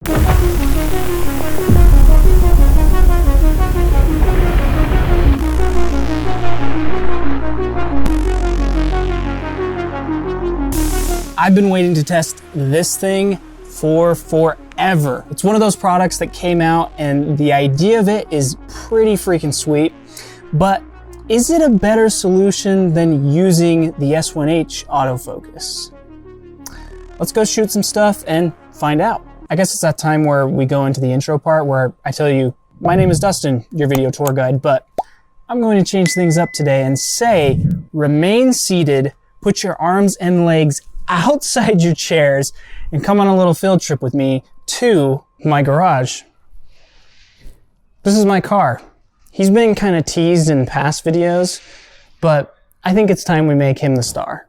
I've been waiting to test this thing for forever. It's one of those products that came out and the idea of it is pretty freaking sweet, but is it a better solution than using the S1H autofocus? Let's go shoot some stuff and find out. I guess it's that time where we go into the intro part where I tell you, my name is Dustin, your video tour guide, but I'm going to change things up today and say, remain seated, put your arms and legs outside your chairs, and come on a little field trip with me to my garage. This is my car. He's been kind of teased in past videos, but I think it's time we make him the star.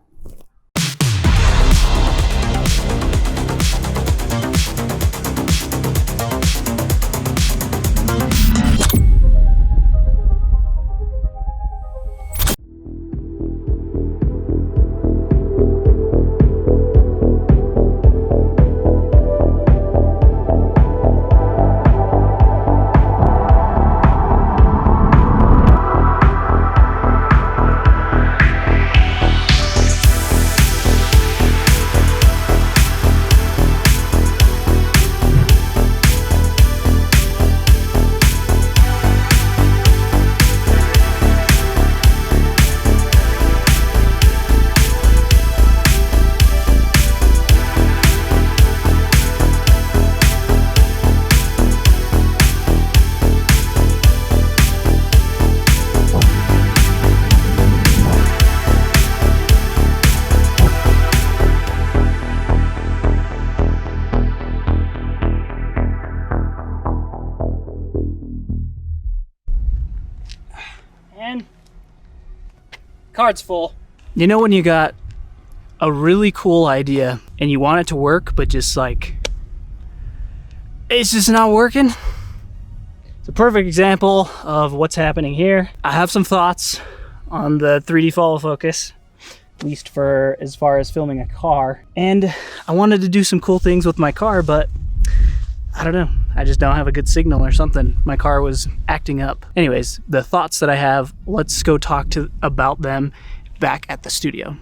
And cart's full. You know when you got a really cool idea and you want it to work, but just like, it's just not working? It's a perfect example of what's happening here. I have some thoughts on the 3D follow focus, at least for as far as filming a car. And I wanted to do some cool things with my car, but I don't know. I just don't have a good signal or something. My car was acting up. Anyways, the thoughts that I have, let's go talk about them back at the studio.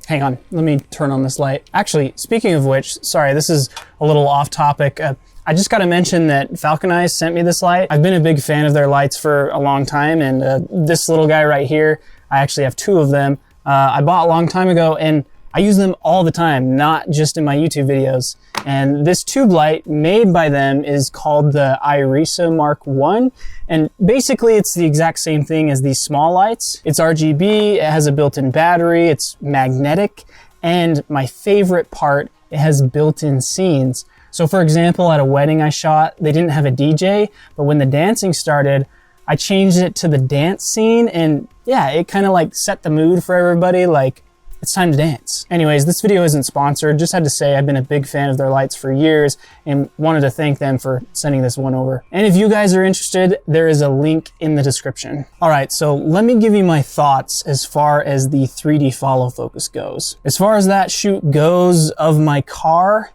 Hang on, let me turn on this light. Actually, speaking of which, sorry, this is a little off topic. I just got to mention that Falcon Eyes sent me this light. I've been a big fan of their lights for a long time, and this little guy right here, I actually have two of them. I bought a long time ago, and I use them all the time, not just in my YouTube videos. And this tube light made by them is called the IRISA Mark I. And basically it's the exact same thing as these small lights. It's RGB, it has a built-in battery, it's magnetic, and my favorite part, it has built-in scenes. So for example, at a wedding I shot, they didn't have a DJ, but when the dancing started, I changed it to the dance scene, and yeah, it kind of like set the mood for everybody, like, it's time to dance. Anyways, this video isn't sponsored. Just had to say I've been a big fan of their lights for years and wanted to thank them for sending this one over. And if you guys are interested, there is a link in the description. All right, so let me give you my thoughts as far as the 3D follow focus goes. As far as that shoot goes of my car,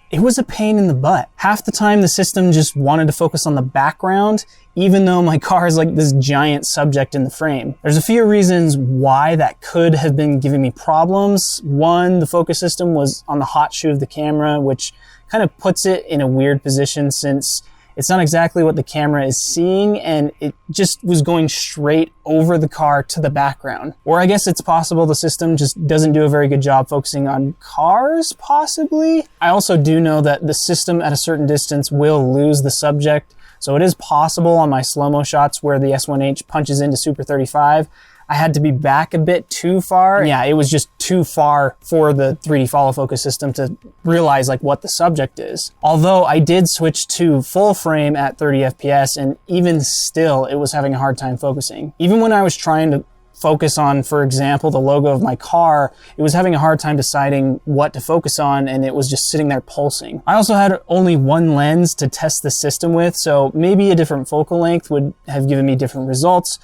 it was a pain in the butt. Half the time the system just wanted to focus on the background, even though my car is like this giant subject in the frame. There's a few reasons why that could have been giving me problems. One, the focus system was on the hot shoe of the camera, which kind of puts it in a weird position since it's not exactly what the camera is seeing, and it just was going straight over the car to the background. Or I guess it's possible the system just doesn't do a very good job focusing on cars, possibly. I also do know that the system at a certain distance will lose the subject, so it is possible on my slow-mo shots where the S1H punches into Super 35, I had to be back a bit too far. Yeah, it was just too far for the 3D follow focus system to realize like what the subject is. Although I did switch to full frame at 30 FPS, and even still it was having a hard time focusing. Even when I was trying to focus on, for example, the logo of my car, it was having a hard time deciding what to focus on, and it was just sitting there pulsing. I also had only one lens to test the system with, so maybe a different focal length would have given me different results.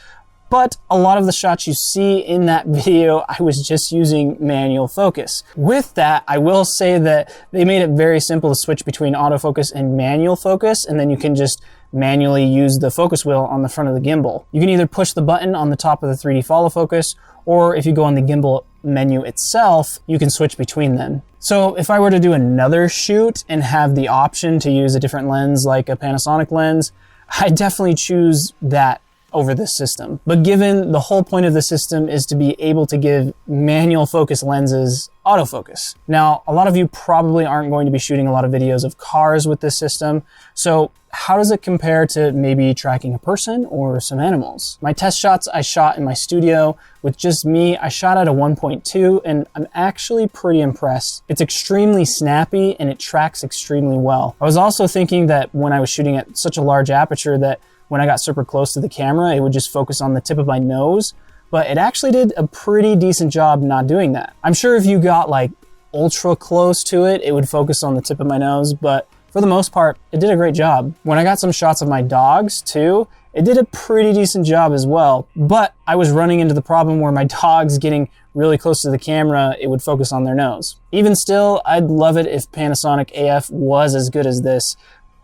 But a lot of the shots you see in that video, I was just using manual focus. With that, I will say that they made it very simple to switch between autofocus and manual focus, and then you can just manually use the focus wheel on the front of the gimbal. You can either push the button on the top of the 3D follow focus, or if you go on the gimbal menu itself, you can switch between them. So if I were to do another shoot and have the option to use a different lens like a Panasonic lens, I definitely choose that over this system. But given the whole point of the system is to be able to give manual focus lenses autofocus. Now, a lot of you probably aren't going to be shooting a lot of videos of cars with this system. So how does it compare to maybe tracking a person or some animals? My test shots I shot in my studio with just me, I shot at a 1.2 and I'm actually pretty impressed. It's extremely snappy and it tracks extremely well. I was also thinking that when I was shooting at such a large aperture that when I got super close to the camera, it would just focus on the tip of my nose, but it actually did a pretty decent job not doing that. I'm sure if you got like ultra close to it, it would focus on the tip of my nose, but for the most part, it did a great job. When I got some shots of my dogs too, it did a pretty decent job as well, but I was running into the problem where my dog's getting really close to the camera, it would focus on their nose. Even still, I'd love it if Panasonic AF was as good as this,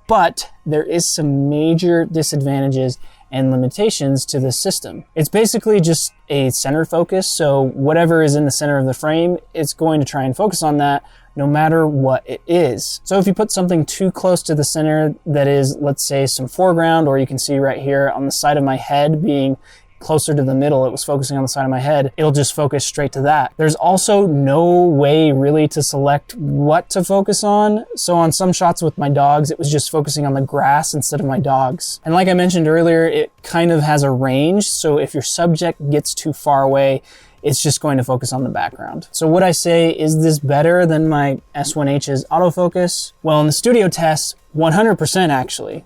but there is some major disadvantages and limitations to this system. It's basically just a center focus, so whatever is in the center of the frame, it's going to try and focus on that no matter what it is. So if you put something too close to the center that is, let's say, some foreground, or you can see right here on the side of my head being closer to the middle, it was focusing on the side of my head, it'll just focus straight to that. There's also no way really to select what to focus on. So on some shots with my dogs, it was just focusing on the grass instead of my dogs. And like I mentioned earlier, it kind of has a range. So if your subject gets too far away, it's just going to focus on the background. So would I say, is this better than my S1H's autofocus? Well, in the studio tests, 100% actually.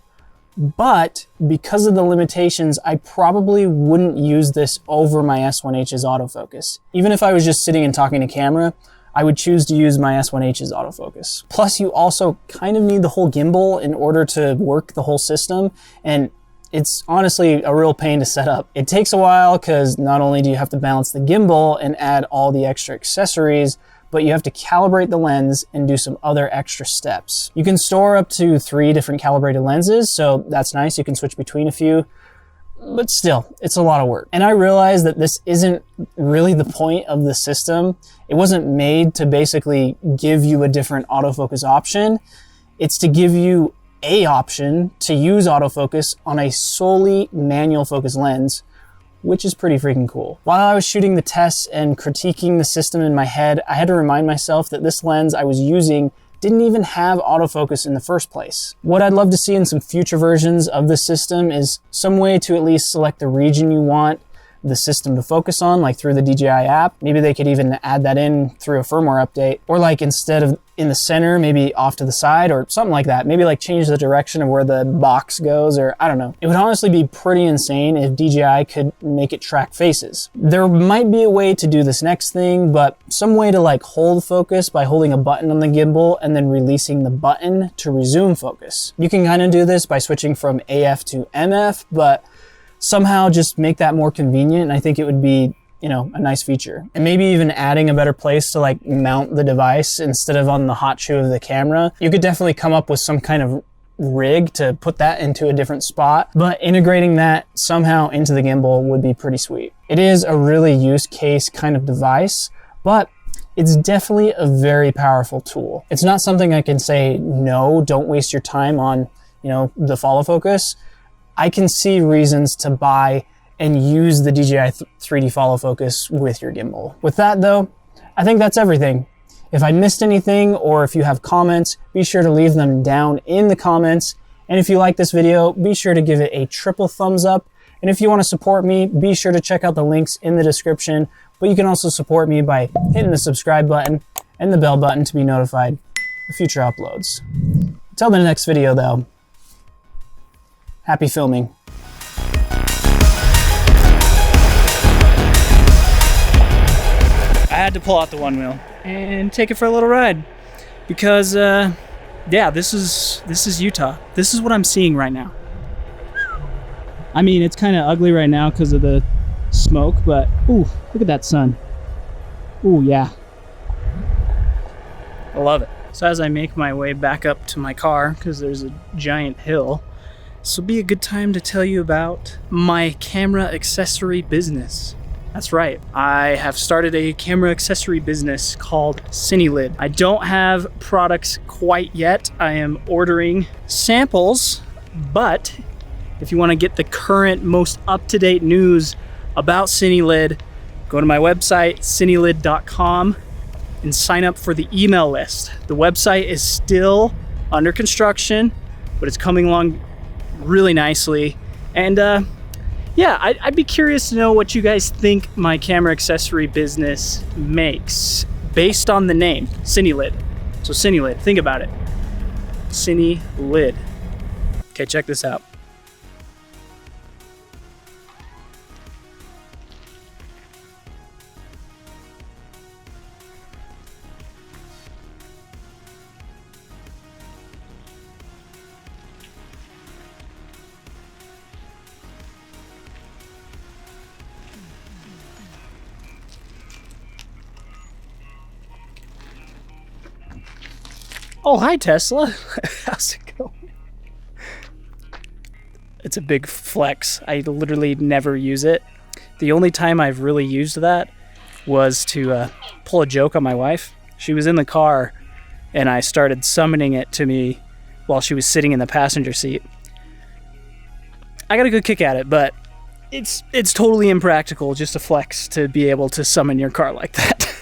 But because of the limitations, I probably wouldn't use this over my S1H's autofocus. Even if I was just sitting and talking to camera, I would choose to use my S1H's autofocus. Plus, you also kind of need the whole gimbal in order to work the whole system, and it's honestly a real pain to set up. It takes a while because not only do you have to balance the gimbal and add all the extra accessories, but you have to calibrate the lens and do some other extra steps. You can store up to 3 different calibrated lenses, so that's nice. You can switch between a few, but still, it's a lot of work. And I realize that this isn't really the point of the system. It wasn't made to basically give you a different autofocus option. It's to give you an option to use autofocus on a solely manual focus lens, which is pretty freaking cool. While I was shooting the tests and critiquing the system in my head, I had to remind myself that this lens I was using didn't even have autofocus in the first place. What I'd love to see in some future versions of the system is some way to at least select the region you want the system to focus on, like through the DJI app. Maybe they could even add that in through a firmware update, or like instead of in the center, maybe off to the side or something like that. Maybe like change the direction of where the box goes, or I don't know. It would honestly be pretty insane if DJI could make it track faces. There might be a way to do this next thing, but some way to like hold focus by holding a button on the gimbal and then releasing the button to resume focus. You can kind of do this by switching from AF to MF, but somehow just make that more convenient. And I think it would be, you know, a nice feature. And maybe even adding a better place to like mount the device instead of on the hot shoe of the camera. You could definitely come up with some kind of rig to put that into a different spot, but integrating that somehow into the gimbal would be pretty sweet. It is a really use case kind of device, but it's definitely a very powerful tool. It's not something I can say, no, don't waste your time on, you know, the follow focus. I can see reasons to buy and use the DJI 3D follow focus with your gimbal. With that though, I think that's everything. If I missed anything or if you have comments, be sure to leave them down in the comments. And if you like this video, be sure to give it a triple thumbs up. And if you want to support me, be sure to check out the links in the description. But you can also support me by hitting the subscribe button and the bell button to be notified of future uploads. Until the next video though, happy filming. I had to pull out the one wheel and take it for a little ride because, yeah, this is Utah. This is what I'm seeing right now. I mean, it's kind of ugly right now because of the smoke, but ooh, look at that sun. Ooh, yeah. I love it. So as I make my way back up to my car, because there's a giant hill, this will be a good time to tell you about my camera accessory business. That's right, I have started a camera accessory business called CineLid. I don't have products quite yet. I am ordering samples, but if you want to get the current, most up-to-date news about CineLid, go to my website, cinelid.com, and sign up for the email list. The website is still under construction, but it's coming along really nicely. And yeah, I'd be curious to know what you guys think my camera accessory business makes based on the name, CineLid. So CineLid, think about it. CineLid. Okay, check this out. Oh, hi Tesla. How's it going? It's a big flex. I literally never use it. The only time I've really used that was to pull a joke on my wife. She was in the car and I started summoning it to me while she was sitting in the passenger seat. I got a good kick at it, but it's totally impractical just a flex to be able to summon your car like that.